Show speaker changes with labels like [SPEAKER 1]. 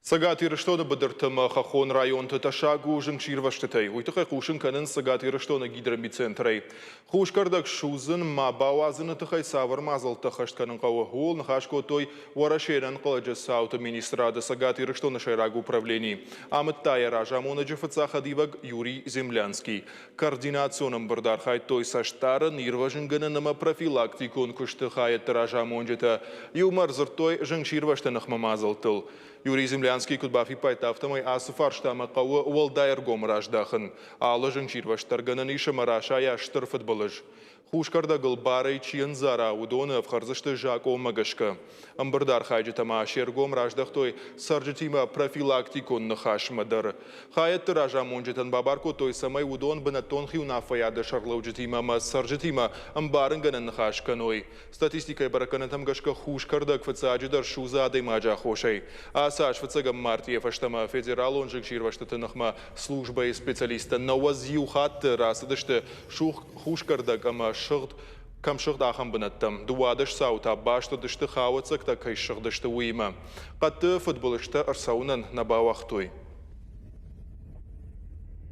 [SPEAKER 1] Сагат ирыштоны быдыртымы хахон район тыташагу жыңширваштытай. Уйтықай қушын канын сагат ирыштоны гидромицентрай. Хушкардак шузын ма бауазыны тықай савыр мазыл тықашт канын қауы хол нхашко той варашеран қылыжы сауты министрады сагат ирыштоны шайрагу управлений. Амыттая ражамуны жыфыца хадиваг Юрий Землянский. Координационным бырдархай той саштарын ирважынгынынымы профилактикун күшті хайетті ражамунжыты. Юмар зыртой жыңширваштынық мазыл тыл. Юрий Землянский кудбафи пайтафтамай асыфарштамы қауы уалдайыр гомыраждақын. Алы жыңширваштарғанын ишы марашая штыр футболыж. Хушкарда гылбарай чиен зара удоны авхарзышты жак омагашка. Амбырдар хайджы тама шергом раждақтой саржытима профилактикон нахаш мадар. Хаятты ража монжетан бабарко той самай удон бінатон хиунафаяды шарлаужытима ма саржытима амбарынганын нахаш каной. Статистикай бараканатам гашка хушкарда квацаджидар шузады мажа хошай. Асаш вацагам мартиев аштама федерал он жыңширваштыты нахма служба и специалиста навазью хатты расыдышты хушкарда гама кам шыгд ахам бінаттам. Дуадыш саута башты дышты хауыцак та кай шыгдышты уйма. Қатты футболышты арсауынан набауақтуй.